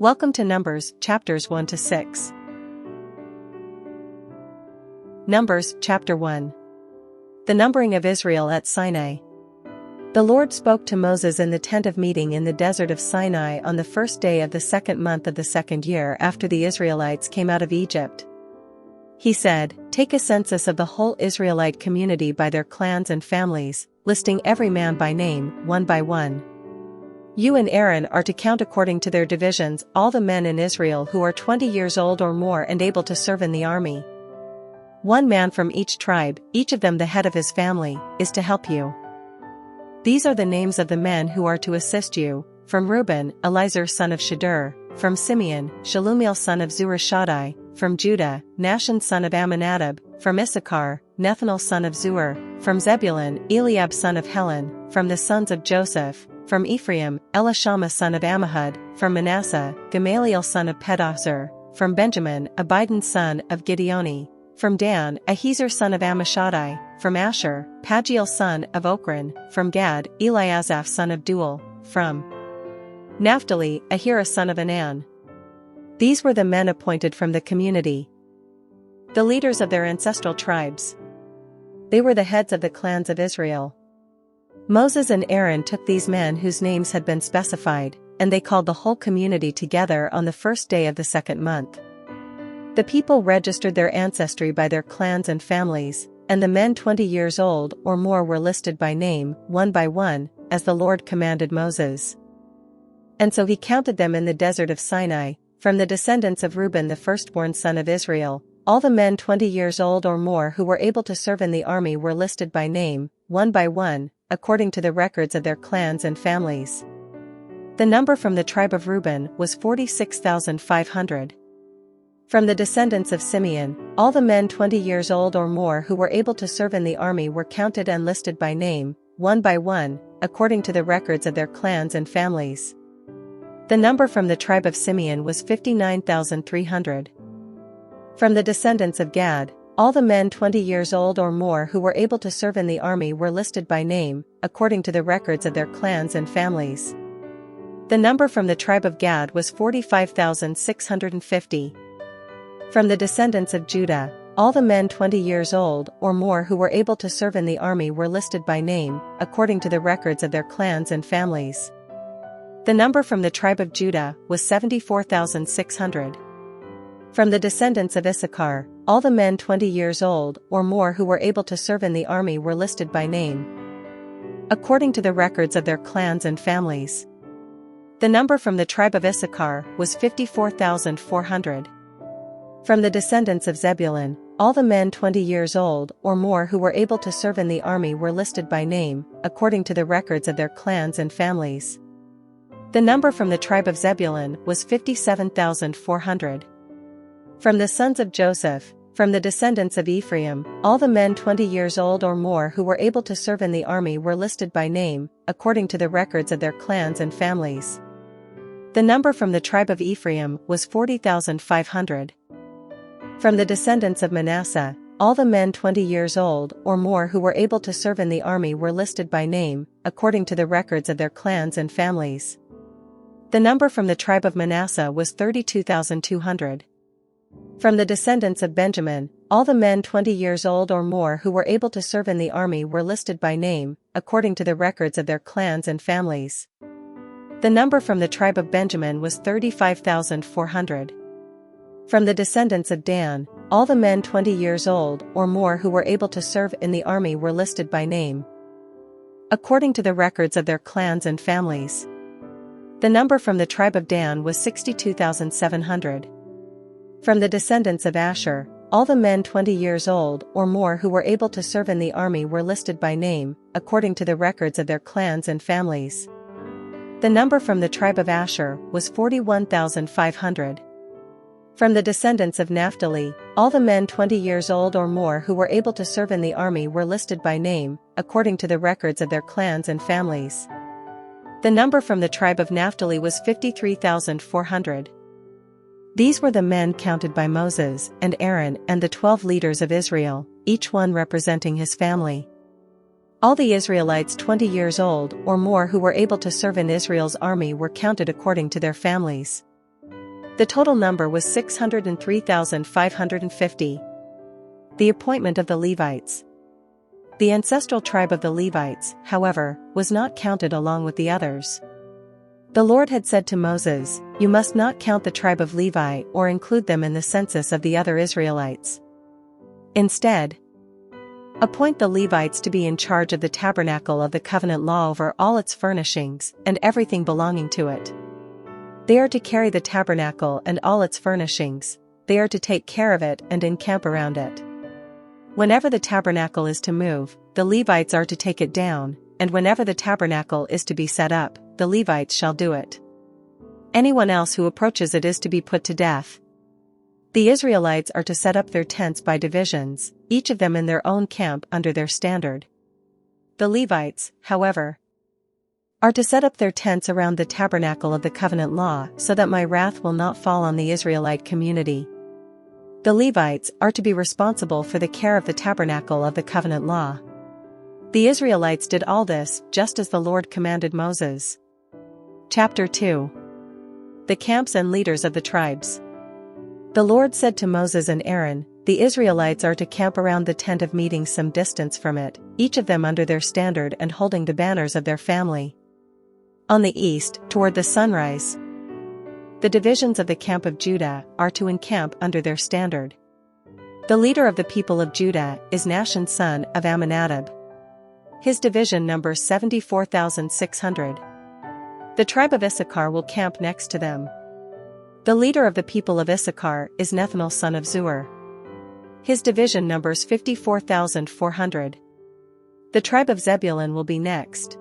Welcome to Numbers, chapters 1 to 6. Numbers, chapter 1. The numbering of Israel at Sinai. The Lord spoke to Moses in the tent of meeting in the desert of Sinai on the first day of the second month of the second year after the Israelites came out of Egypt. He said, "Take a census of the whole Israelite community by their clans and families, listing every man by name, one by one. You and Aaron are to count according to their divisions all the men in Israel who are 20 years old or more and able to serve in the army. One man from each tribe, each of them the head of his family, is to help you. These are the names of the men who are to assist you: from Reuben, Elizur son of Shedeur; from Simeon, Shalumiel son of Zurishaddai; from Judah, Nahshon son of Amminadab; from Issachar, Nethanel son of Zuar; from Zebulun, Eliab son of Helon; from the sons of Joseph; from Ephraim, Elishama son of Ammihud; from Manasseh, Gamaliel son of Pedahzur; from Benjamin, Abidan son of Gideoni; from Dan, Ahiezer son of Ammishaddai; from Asher, Pagiel son of Ochran; from Gad, Eliasaph son of Duel; from Naphtali, Ahira son of Anan. These were the men appointed from the community, the leaders of their ancestral tribes. They were the heads of the clans of Israel. Moses and Aaron took these men whose names had been specified, and they called the whole community together on the first day of the second month. The people registered their ancestry by their clans and families, and the men 20 years old or more were listed by name, one by one, as the Lord commanded Moses. And so he counted them in the desert of Sinai, from the descendants of Reuben the firstborn son of Israel. All the men 20 years old or more who were able to serve in the army were listed by name, one by one, according to the records of their clans and families. The number from the tribe of Reuben was 46,500. From the descendants of Simeon, all the men 20 years old or more who were able to serve in the army were counted and listed by name, one by one, according to the records of their clans and families. The number from the tribe of Simeon was 59,300. From the descendants of Gad, all the men 20 years old or more who were able to serve in the army were listed by name, according to the records of their clans and families. The number from the tribe of Gad was 45,650. From the descendants of Judah, all the men 20 years old or more who were able to serve in the army were listed by name, according to the records of their clans and families. The number from the tribe of Judah was 74,600. From the descendants of Issachar, all the men 20 years old or more who were able to serve in the army were listed by name, according to the records of their clans and families. The number from the tribe of Issachar was 54,400. From the descendants of Zebulun, all the men 20 years old or more who were able to serve in the army were listed by name, according to the records of their clans and families. The number from the tribe of Zebulun was 57,400. From the sons of Joseph, from the descendants of Ephraim, all the men 20 years old or more who were able to serve in the army were listed by name, according to the records of their clans and families. The number from the tribe of Ephraim was 40,500. From the descendants of Manasseh, all the men 20 years old or more who were able to serve in the army were listed by name, according to the records of their clans and families. The number from the tribe of Manasseh was 32,200. From the descendants of Benjamin, all the men 20 years old or more who were able to serve in the army were listed by name, according to the records of their clans and families. The number from the tribe of Benjamin was 35,400. From the descendants of Dan, all the men 20 years old or more who were able to serve in the army were listed by name, according to the records of their clans and families. The number from the tribe of Dan was 62,700. From the descendants of Asher, all the men 20 years old or more who were able to serve in the army were listed by name, according to the records of their clans and families. The number from the tribe of Asher was 41,500. From the descendants of Naphtali, all the men 20 years old or more who were able to serve in the army were listed by name, according to the records of their clans and families. The number from the tribe of Naphtali was 53,400. These were the men counted by Moses and Aaron and the 12 leaders of Israel, each one representing his family. All the Israelites 20 years old or more who were able to serve in Israel's army were counted according to their families. The total number was 603,550. The appointment of the Levites. The ancestral tribe of the Levites, however, was not counted along with the others. The Lord had said to Moses, "You must not count the tribe of Levi or include them in the census of the other Israelites. Instead, appoint the Levites to be in charge of the tabernacle of the covenant law over all its furnishings and everything belonging to it. They are to carry the tabernacle and all its furnishings, they are to take care of it and encamp around it. Whenever the tabernacle is to move, the Levites are to take it down, and whenever the tabernacle is to be set up, the Levites shall do it. Anyone else who approaches it is to be put to death. The Israelites are to set up their tents by divisions, each of them in their own camp under their standard. The Levites, however, are to set up their tents around the tabernacle of the covenant law so that my wrath will not fall on the Israelite community. The Levites are to be responsible for the care of the tabernacle of the covenant law. The Israelites did all this just as the Lord commanded Moses. Chapter 2. The camps and leaders of the tribes. The Lord said to Moses and Aaron, "The Israelites are to camp around the tent of meeting some distance from it, each of them under their standard and holding the banners of their family. On the east, toward the sunrise, the divisions of the camp of Judah are to encamp under their standard. The leader of the people of Judah is Nahshon son of Amminadab. His division numbers 74,600. The tribe of Issachar will camp next to them. The leader of the people of Issachar is Nethanel son of Zuar. His division numbers 54,400. The tribe of Zebulun will be next.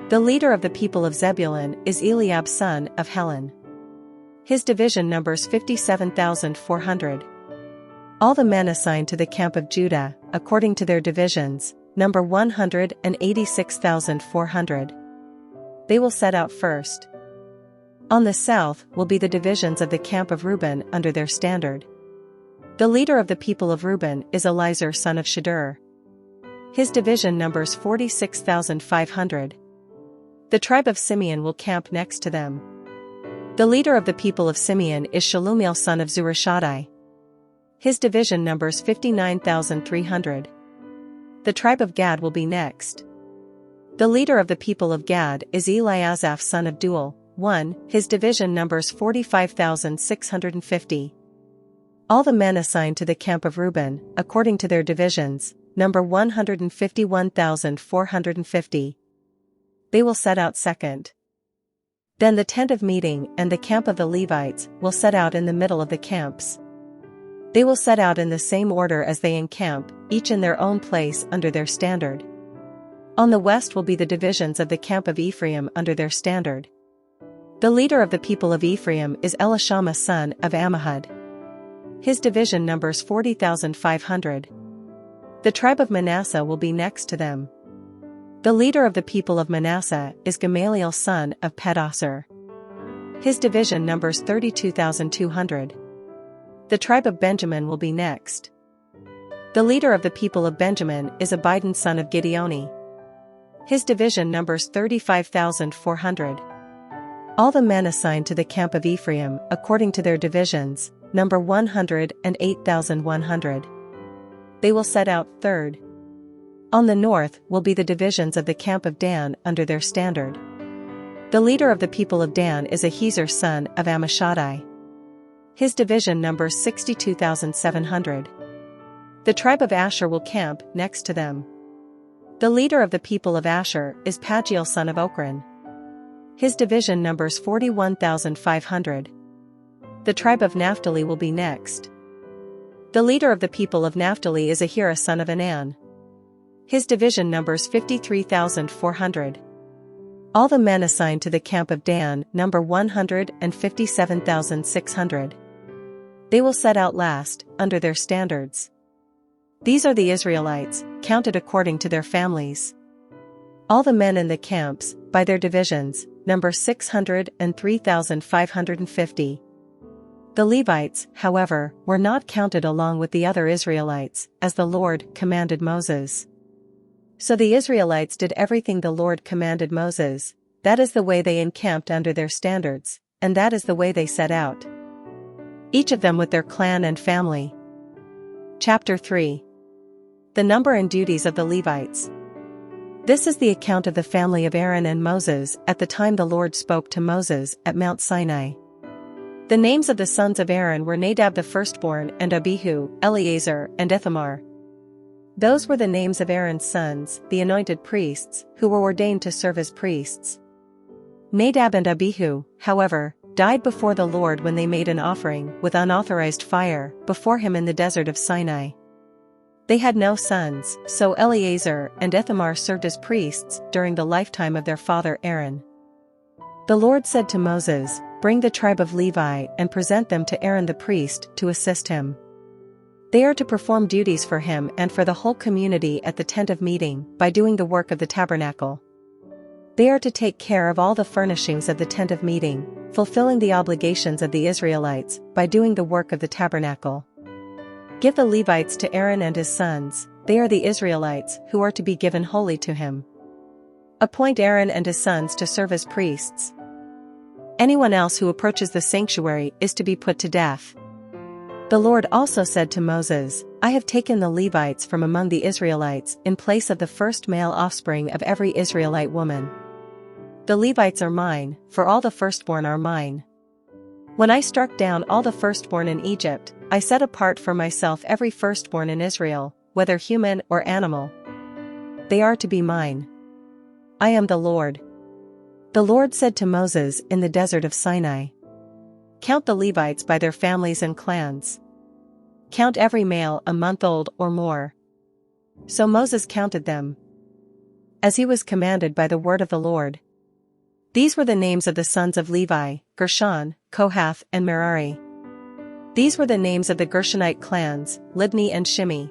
The leader of the people of Zebulun is Eliab son of Helon. His division numbers 57,400. All the men assigned to the camp of Judah, according to their divisions, number 186,400. They will set out first. On the south will be the divisions of the camp of Reuben under their standard. The leader of the people of Reuben is Elizur son of Shedeur. His division numbers 46,500. The tribe of Simeon will camp next to them. The leader of the people of Simeon is Shelumiel son of Zurishaddai. His division numbers 59,300. The tribe of Gad will be next. The leader of the people of Gad is Eliasaph son of Duel. His division numbers 45,650. All the men assigned to the camp of Reuben, according to their divisions, number 151,450. They will set out second. Then the tent of meeting and the camp of the Levites will set out in the middle of the camps. They will set out in the same order as they encamp, each in their own place under their standard. On the west will be the divisions of the camp of Ephraim under their standard. The leader of the people of Ephraim is Elishama son of Ammihud. His division numbers 40,500. The tribe of Manasseh will be next to them. The leader of the people of Manasseh is Gamaliel son of Pedahsur. His division numbers 32,200. The tribe of Benjamin will be next. The leader of the people of Benjamin is Abidan son of Gideoni. His division numbers 35,400. All the men assigned to the camp of Ephraim, according to their divisions, number 108,100. They will set out third. On the north will be the divisions of the camp of Dan under their standard. The leader of the people of Dan is Ahiezer son of Ammishaddai. His division numbers 62,700. The tribe of Asher will camp next to them. The leader of the people of Asher is Pagiel son of Ochran. His division numbers 41,500. The tribe of Naphtali will be next. The leader of the people of Naphtali is Ahira son of Anan. His division numbers 53,400. All the men assigned to the camp of Dan number 157,600. They will set out last, under their standards. These are the Israelites, counted according to their families. All the men in the camps, by their divisions, number 603,550. The Levites, however, were not counted along with the other Israelites, as the Lord commanded Moses. So the Israelites did everything the Lord commanded Moses. That is the way they encamped under their standards, and that is the way they set out. each of them with their clan and family. Chapter 3. The number and duties of the Levites. This is the account of the family of Aaron and Moses at the time the Lord spoke to Moses at Mount Sinai. The names of the sons of Aaron were Nadab the firstborn and Abihu, Eleazar, and Ithamar. Those were the names of Aaron's sons, the anointed priests, who were ordained to serve as priests. Nadab and Abihu, however, died before the Lord when they made an offering with unauthorized fire before him in the desert of Sinai. They had no sons, so Eleazar and Ithamar served as priests during the lifetime of their father Aaron. The Lord said to Moses, "Bring the tribe of Levi and present them to Aaron the priest to assist him. They are to perform duties for him and for the whole community at the tent of meeting by doing the work of the tabernacle. They are to take care of all the furnishings of the tent of meeting, fulfilling the obligations of the Israelites by doing the work of the tabernacle. Give the Levites to Aaron and his sons, they are the Israelites who are to be given wholly to him. Appoint Aaron and his sons to serve as priests. Anyone else who approaches the sanctuary is to be put to death." The Lord also said to Moses, "I have taken the Levites from among the Israelites in place of the first male offspring of every Israelite woman. The Levites are mine, for all the firstborn are mine. When I struck down all the firstborn in Egypt, I set apart for myself every firstborn in Israel, whether human or animal. They are to be mine. I am the Lord." The Lord said to Moses in the desert of Sinai, "Count the Levites by their families and clans. Count every male a month old or more." So Moses counted them, as he was commanded by the word of the Lord. These were the names of the sons of Levi: Gershon, Kohath, and Merari. These were the names of the Gershonite clans: Libni and Shimi.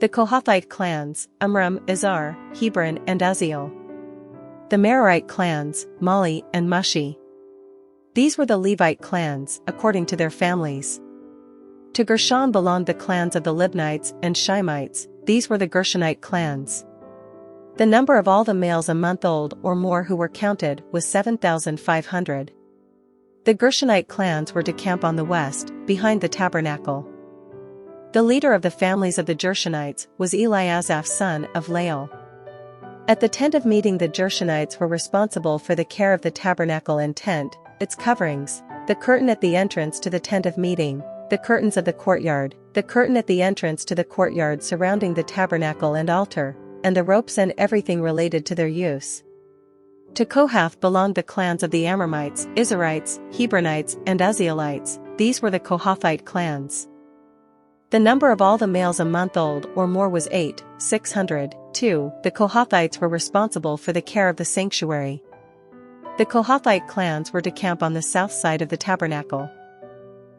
The Kohathite clans: Amram, Izhar, Hebron, and Uzziel. The Merarite clans: Mali and Mushi. These were the Levite clans, according to their families. To Gershon belonged the clans of the Libnites and Shimites. These were the Gershonite clans. The number of all the males a month old or more who were counted was 7,500. The Gershonite clans were to camp on the west, behind the tabernacle. The leader of the families of the Gershonites was Eliasaph son of Lael. At the tent of meeting, the Gershonites were responsible for the care of the tabernacle and tent, its coverings, the curtain at the entrance to the tent of meeting, the curtains of the courtyard, the curtain at the entrance to the courtyard surrounding the tabernacle and altar, and the ropes and everything related to their use. To Kohath belonged the clans of the Amramites, Izharites, Hebronites, and Uzzielites. These were the Kohathite clans. The number of all the males a month old or more was 8,602. The Kohathites were responsible for the care of the sanctuary. The Kohathite clans were to camp on the south side of the tabernacle.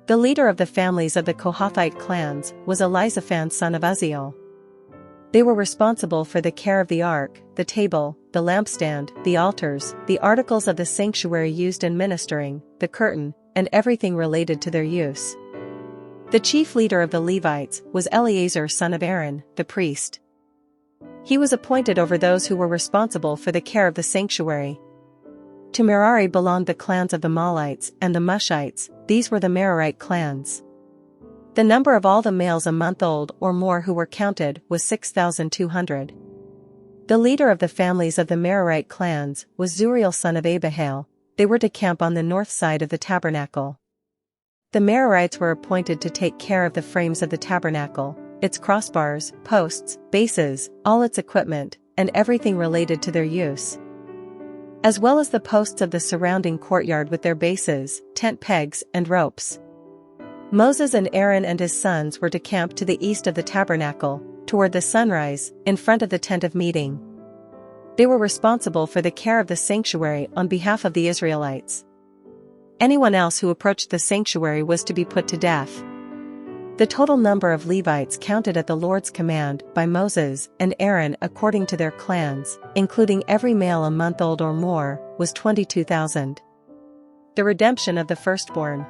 The leader of the families of the Kohathite clans was Elizaphan son of Uzziel. They were responsible for the care of the ark, the table, the lampstand, the altars, the articles of the sanctuary used in ministering, the curtain, and everything related to their use. The chief leader of the Levites was Eleazar son of Aaron, the priest. He was appointed over those who were responsible for the care of the sanctuary. To Merari belonged the clans of the Malites and the Mushites. These were the Merarite clans. The number of all the males a month old or more who were counted was 6,200. The leader of the families of the Merarite clans was Zuriel son of Abihail. They were to camp on the north side of the tabernacle. The Merarites were appointed to take care of the frames of the tabernacle, its crossbars, posts, bases, all its equipment, and everything related to their use, as well as the posts of the surrounding courtyard with their bases, tent pegs, and ropes. Moses and Aaron and his sons were to camp to the east of the tabernacle, toward the sunrise, in front of the tent of meeting. They were responsible for the care of the sanctuary on behalf of the Israelites. Anyone else who approached the sanctuary was to be put to death. The total number of Levites counted at the Lord's command by Moses and Aaron according to their clans, including every male a month old or more, was 22,000. The redemption of the firstborn.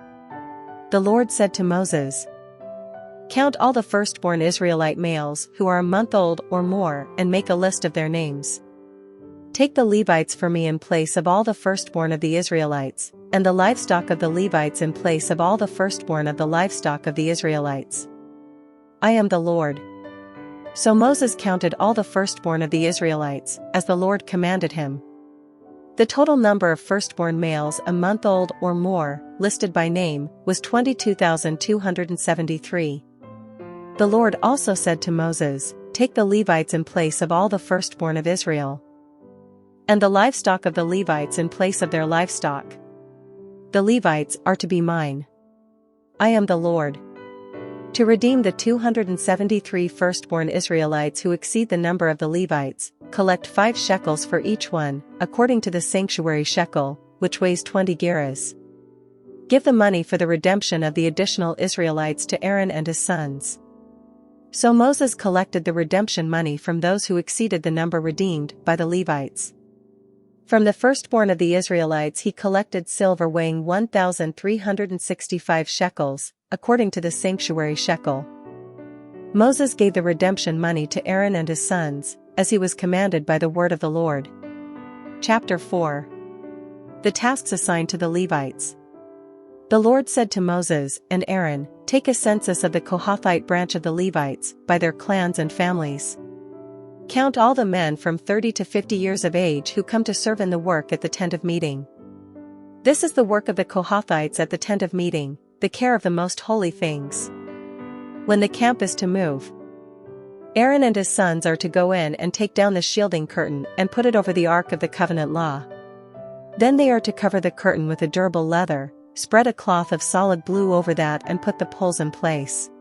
The Lord said to Moses, "Count all the firstborn Israelite males who are a month old or more and make a list of their names. Take the Levites for me in place of all the firstborn of the Israelites, and the livestock of the Levites in place of all the firstborn of the livestock of the Israelites. I am the Lord." So Moses counted all the firstborn of the Israelites, as the Lord commanded him. The total number of firstborn males a month old or more, listed by name, was 22,273. The Lord also said to Moses, "Take the Levites in place of all the firstborn of Israel, and the livestock of the Levites in place of their livestock. The Levites are to be mine. I am the Lord." To redeem the 273 firstborn Israelites who exceed the number of the Levites, collect 5 shekels for each one, according to the sanctuary shekel, which weighs 20 gerahs. Give the money for the redemption of the additional Israelites to Aaron and his sons. So Moses collected the redemption money from those who exceeded the number redeemed by the Levites. From the firstborn of the Israelites he collected silver weighing 1,365 shekels, according to the sanctuary shekel. Moses gave the redemption money to Aaron and his sons, as he was commanded by the word of the Lord. Chapter 4. The tasks assigned to the Levites. The Lord said to Moses and Aaron, "Take a census of the Kohathite branch of the Levites, by their clans and families. Count all the men from 30 to 50 years of age who come to serve in the work at the tent of meeting. This is the work of the Kohathites at the tent of meeting, the care of the most holy things. When the camp is to move, Aaron and his sons are to go in and take down the shielding curtain and put it over the ark of the covenant law. Then they are to cover the curtain with a durable leather, spread a cloth of solid blue over that and put the poles in place.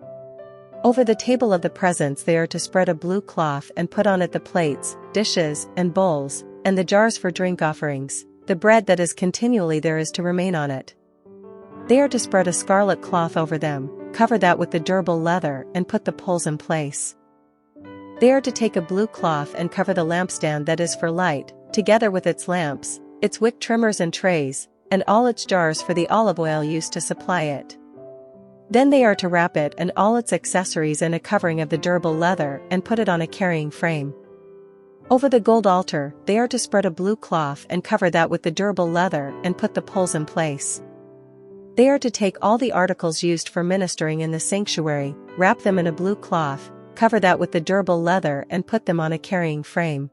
Over the table of the presence they are to spread a blue cloth and put on it the plates, dishes, and bowls, and the jars for drink offerings. The bread that is continually there is to remain on it. They are to spread a scarlet cloth over them, cover that with the durable leather and put the poles in place. They are to take a blue cloth and cover the lampstand that is for light, together with its lamps, its wick trimmers and trays, and all its jars for the olive oil used to supply it. Then they are to wrap it and all its accessories in a covering of the durable leather and put it on a carrying frame. Over the gold altar, they are to spread a blue cloth and cover that with the durable leather and put the poles in place. They are to take all the articles used for ministering in the sanctuary, wrap them in a blue cloth, cover that with the durable leather and put them on a carrying frame.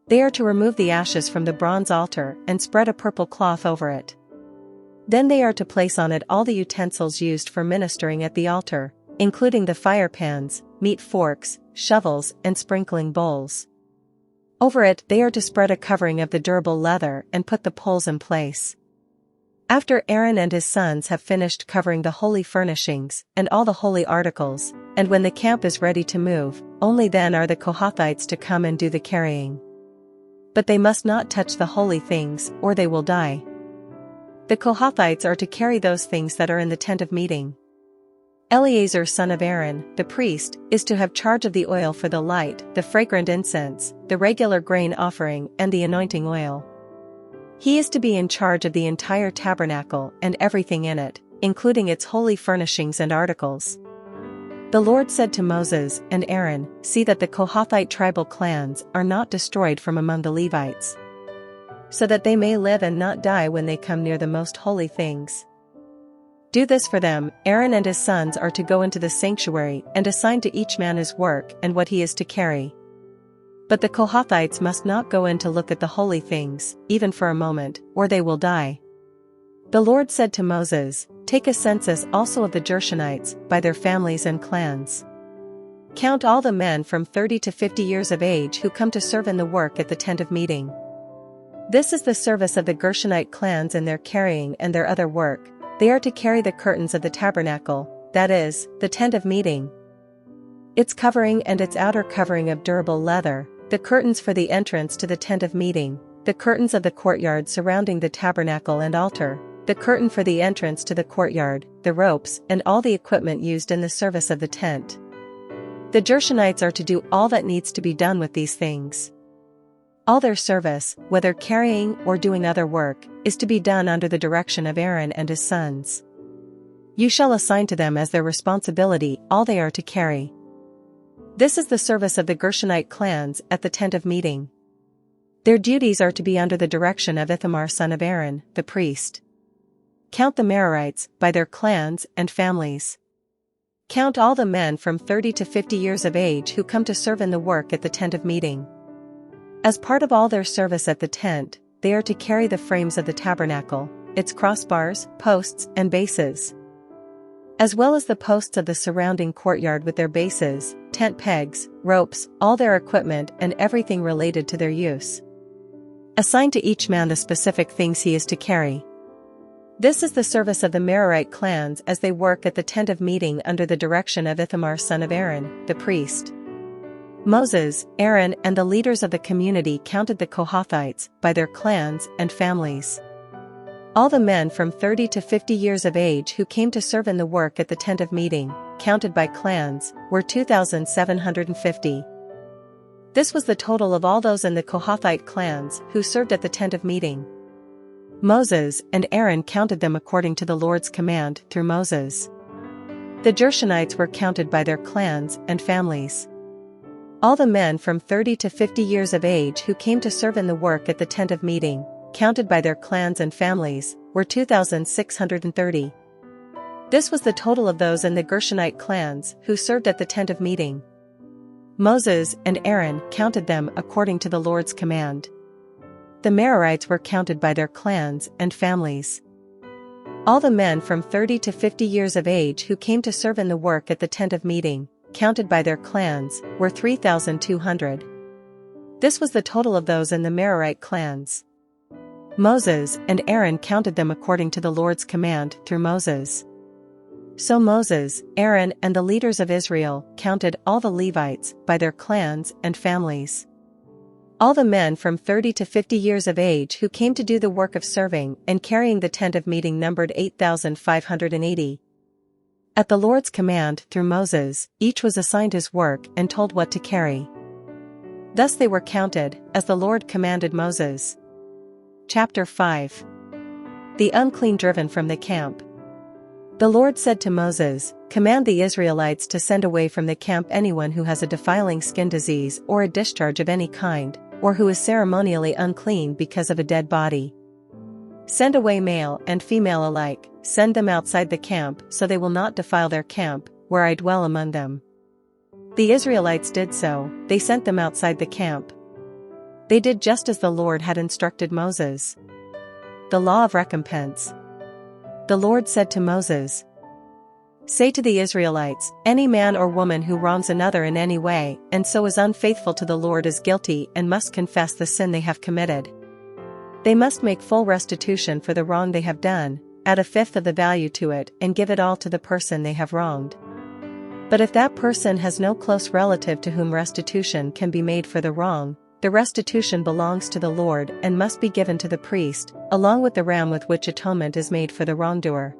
They are to remove the ashes from the bronze altar and spread a purple cloth over it. Then they are to place on it all the utensils used for ministering at the altar, including the fire pans, meat forks, shovels, and sprinkling bowls. Over it they are to spread a covering of the durable leather and put the poles in place. After Aaron and his sons have finished covering the holy furnishings and all the holy articles, and when the camp is ready to move, only then are the Kohathites to come and do the carrying. But they must not touch the holy things, or they will die. The Kohathites are to carry those things that are in the tent of meeting. Eleazar son of Aaron, the priest, is to have charge of the oil for the light, the fragrant incense, the regular grain offering and the anointing oil. He is to be in charge of the entire tabernacle and everything in it, including its holy furnishings and articles. The Lord said to Moses and Aaron, "See that the Kohathite tribal clans are not destroyed from among the Levites, so that they may live and not die when they come near the most holy things. Do this for them. Aaron and his sons are to go into the sanctuary and assign to each man his work and what he is to carry. But the Kohathites must not go in to look at the holy things, even for a moment, or they will die." The Lord said to Moses, "Take a census also of the Gershonites, by their families and clans. Count all the men from 30 to 50 years of age who come to serve in the work at the tent of meeting. This is the service of the Gershonite clans in their carrying and their other work. They are to carry the curtains of the tabernacle, that is, the tent of meeting, its covering and its outer covering of durable leather, the curtains for the entrance to the tent of meeting, the curtains of the courtyard surrounding the tabernacle and altar, the curtain for the entrance to the courtyard, the ropes and all the equipment used in the service of the tent. The Gershonites are to do all that needs to be done with these things. All their service, whether carrying or doing other work, is to be done under the direction of Aaron and his sons. You shall assign to them as their responsibility all they are to carry. This is the service of the Gershonite clans at the tent of meeting. Their duties are to be under the direction of Ithamar son of Aaron, the priest. count the Merarites by their clans and families. Count all the men from 30 to 50 years of age who come to serve in the work at the tent of meeting. As part of all their service at the tent, they are to carry the frames of the tabernacle, its crossbars, posts, and bases, as well as the posts of the surrounding courtyard with their bases, tent pegs, ropes, all their equipment and everything related to their use. Assign to each man the specific things he is to carry. This is the service of the Merarite clans as they work at the tent of meeting under the direction of Ithamar son of Aaron, the priest. Moses, Aaron and the leaders of the community counted the Kohathites by their clans and families. All the men from 30 to 50 years of age who came to serve in the work at the tent of meeting, counted by clans, were 2,750. This was the total of all those in the Kohathite clans who served at the tent of meeting. Moses and Aaron counted them according to the Lord's command through Moses. The Gershonites were counted by their clans and families. All the men from 30 to 50 years of age who came to serve in the work at the tent of meeting, counted by their clans and families, were 2,630. This was the total of those in the Gershonite clans who served at the tent of meeting. Moses and Aaron counted them according to the Lord's command. The Merarites were counted by their clans and families. All the men from 30 to 50 years of age who came to serve in the work at the tent of meeting, counted by their clans, were 3,200. This was the total of those in the Merarite clans. Moses and Aaron counted them according to the Lord's command through Moses. So Moses, Aaron and the leaders of Israel counted all the Levites by their clans and families. All the men from 30 to 50 years of age who came to do the work of serving and carrying the tent of meeting numbered 8,580. At the Lord's command through Moses, each was assigned his work and told what to carry. Thus they were counted, as the Lord commanded Moses. Chapter 5. The unclean driven from the camp. The Lord said to Moses, "Command the Israelites to send away from the camp anyone who has a defiling skin disease or a discharge of any kind, or who is ceremonially unclean because of a dead body. Send away male and female alike, send them outside the camp so they will not defile their camp, where I dwell among them." The Israelites did so, they sent them outside the camp. They did just as the Lord had instructed Moses. The law of recompense. The Lord said to Moses, "Say to the Israelites, any man or woman who wrongs another in any way, and so is unfaithful to the Lord is guilty and must confess the sin they have committed. They must make full restitution for the wrong they have done, add a fifth of the value to it and give it all to the person they have wronged. But if that person has no close relative to whom restitution can be made for the wrong, the restitution belongs to the Lord and must be given to the priest, along with the ram with which atonement is made for the wrongdoer.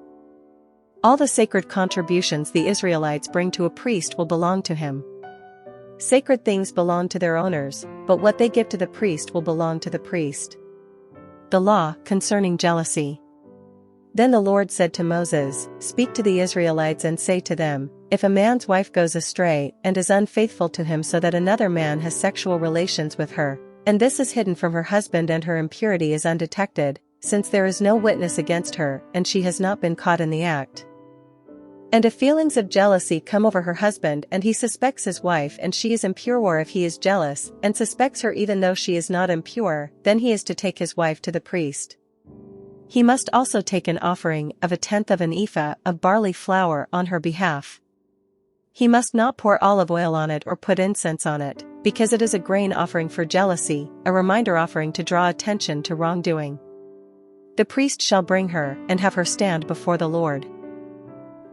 All the sacred contributions the Israelites bring to a priest will belong to him. Sacred things belong to their owners, but what they give to the priest will belong to the priest." The law concerning jealousy. Then the Lord said to Moses, "Speak to the Israelites and say to them, if a man's wife goes astray and is unfaithful to him so that another man has sexual relations with her, and this is hidden from her husband and her impurity is undetected, since there is no witness against her and she has not been caught in the act. And if feelings of jealousy come over her husband and he suspects his wife and she is impure, or if he is jealous and suspects her even though she is not impure, then he is to take his wife to the priest. He must also take an offering of 1/10 of an ephah of barley flour on her behalf. He must not pour olive oil on it or put incense on it, because it is a grain offering for jealousy, a reminder offering to draw attention to wrongdoing. The priest shall bring her and have her stand before the Lord.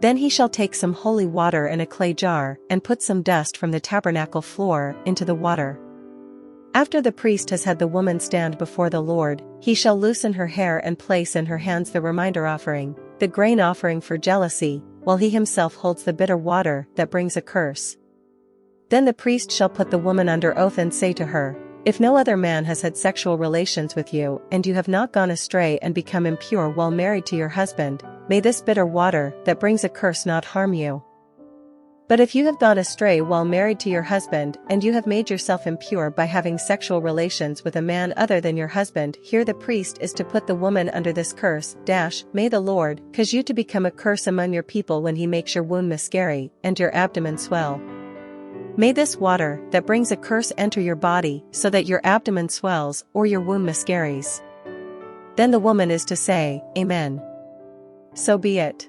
Then he shall take some holy water in a clay jar and put some dust from the tabernacle floor into the water. After the priest has had the woman stand before the Lord, he shall loosen her hair and place in her hands the reminder offering, the grain offering for jealousy, while he himself holds the bitter water that brings a curse. Then the priest shall put the woman under oath and say to her, "If no other man has had sexual relations with you and you have not gone astray and become impure while married to your husband, may this bitter water that brings a curse not harm you." But if you have gone astray while married to your husband and you have made yourself impure by having sexual relations with a man other than your husband, here the priest is to put the woman under this curse, may the Lord cause you to become a curse among your people when he makes your womb miscarry, and your abdomen swell. May this water that brings a curse enter your body so that your abdomen swells or your womb miscarries. Then the woman is to say, Amen. So be it.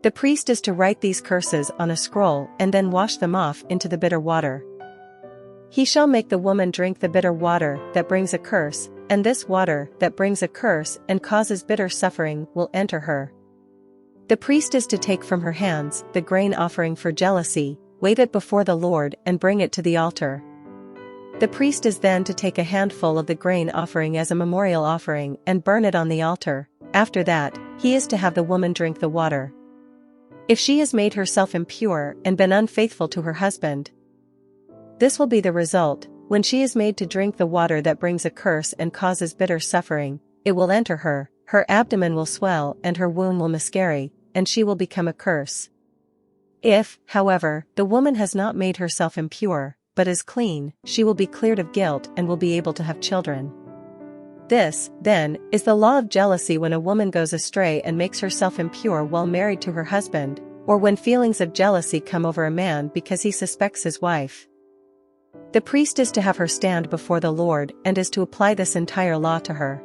The priest is to write these curses on a scroll and then wash them off into the bitter water. He shall make the woman drink the bitter water that brings a curse, and this water that brings a curse and causes bitter suffering will enter her. The priest is to take from her hands the grain offering for jealousy, wave it before the Lord and bring it to the altar. The priest is then to take a handful of the grain offering as a memorial offering and burn it on the altar. After that, he is to have the woman drink the water. If she has made herself impure and been unfaithful to her husband, this will be the result. When she is made to drink the water that brings a curse and causes bitter suffering, it will enter her, her abdomen will swell and her womb will miscarry, and she will become a curse. If, however, the woman has not made herself impure, but is clean, she will be cleared of guilt and will be able to have children. This, then, is the law of jealousy when a woman goes astray and makes herself impure while married to her husband, or when feelings of jealousy come over a man because he suspects his wife. The priest is to have her stand before the Lord and is to apply this entire law to her.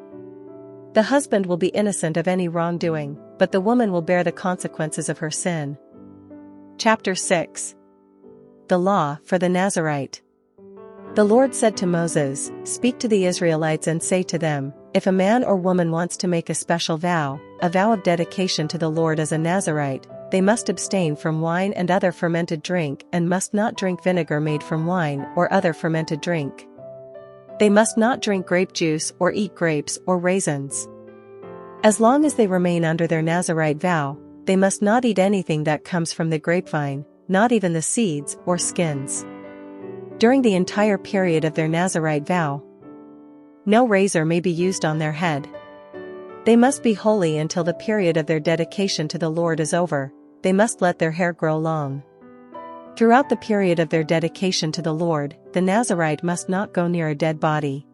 The husband will be innocent of any wrongdoing, but the woman will bear the consequences of her sin. Chapter 6. The Law for the Nazirite. The Lord said to Moses, Speak to the Israelites and say to them, If a man or woman wants to make a special vow, a vow of dedication to the Lord as a Nazirite, they must abstain from wine and other fermented drink and must not drink vinegar made from wine or other fermented drink. They must not drink grape juice or eat grapes or raisins. As long as they remain under their Nazirite vow, they must not eat anything that comes from the grapevine, not even the seeds or skins. During the entire period of their Nazirite vow, no razor may be used on their head. They must be holy until the period of their dedication to the Lord is over. They must let their hair grow long. Throughout the period of their dedication to the Lord, the Nazirite must not go near a dead body.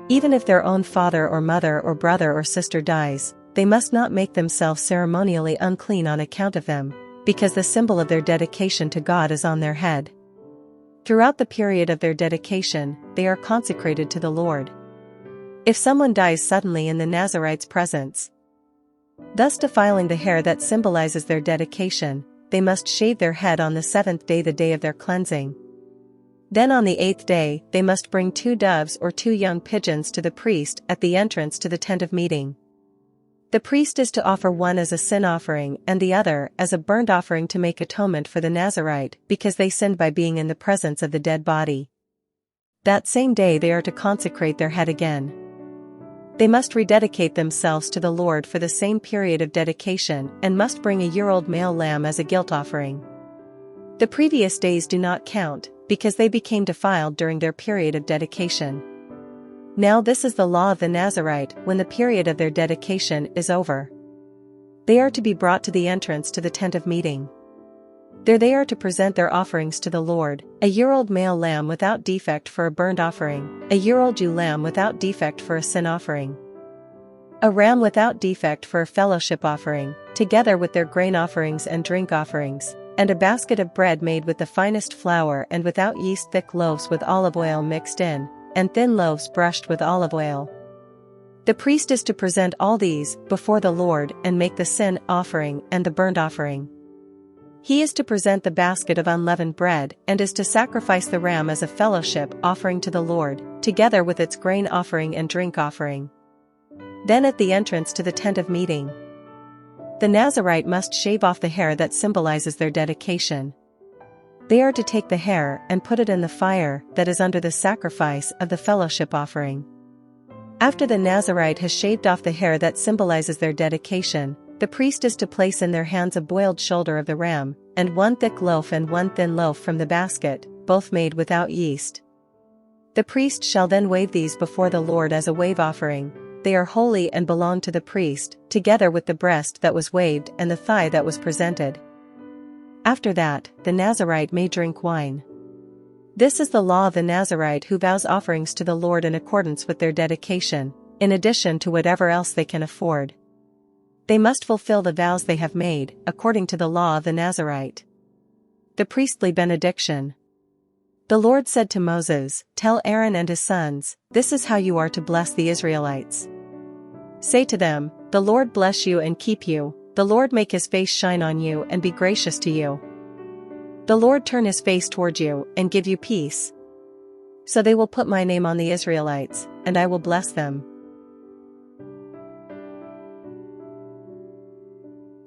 Even if their own father or mother or brother or sister dies, they must not make themselves ceremonially unclean on account of them, because the symbol of their dedication to God is on their head. Throughout the period of their dedication, they are consecrated to the Lord. If someone dies suddenly in the Nazirite's presence, thus defiling the hair that symbolizes their dedication, they must shave their head on the 7th day, the day of their cleansing. Then on the 8th day, they must bring 2 doves or 2 young pigeons to the priest at the entrance to the tent of meeting. The priest is to offer one as a sin offering and the other as a burnt offering to make atonement for the Nazirite, because they sinned by being in the presence of the dead body. That same day they are to consecrate their head again. They must rededicate themselves to the Lord for the same period of dedication and must bring a year-old male lamb as a guilt offering. The previous days do not count, because they became defiled during their period of dedication. Now this is the law of the Nazirite when the period of their dedication is over. They are to be brought to the entrance to the tent of meeting. There they are to present their offerings to the Lord, a year-old male lamb without defect for a burnt offering, a year-old ewe lamb without defect for a sin offering, a ram without defect for a fellowship offering, together with their grain offerings and drink offerings, and a basket of bread made with the finest flour and without yeast, thick loaves with olive oil mixed in, and thin loaves brushed with olive oil. The priest is to present all these before the Lord and make the sin offering and the burnt offering. He is to present the basket of unleavened bread and is to sacrifice the ram as a fellowship offering to the Lord, together with its grain offering and drink offering. Then at the entrance to the tent of meeting, the Nazirite must shave off the hair that symbolizes their dedication. They are to take the hair and put it in the fire that is under the sacrifice of the fellowship offering. After the Nazirite has shaved off the hair that symbolizes their dedication, the priest is to place in their hands a boiled shoulder of the ram, and 1 thick loaf and 1 thin loaf from the basket, both made without yeast. The priest shall then wave these before the Lord as a wave offering. They are holy and belong to the priest, together with the breast that was waved and the thigh that was presented. After that, the Nazirite may drink wine. This is the law of the Nazirite who vows offerings to the Lord in accordance with their dedication, in addition to whatever else they can afford. They must fulfill the vows they have made, according to the law of the Nazirite. The priestly benediction. The Lord said to Moses, "Tell Aaron and his sons, this is how you are to bless the Israelites. Say to them, the Lord bless you and keep you, the Lord make his face shine on you and be gracious to you. The Lord turn his face toward you and give you peace." So they will put my name on the Israelites, and I will bless them.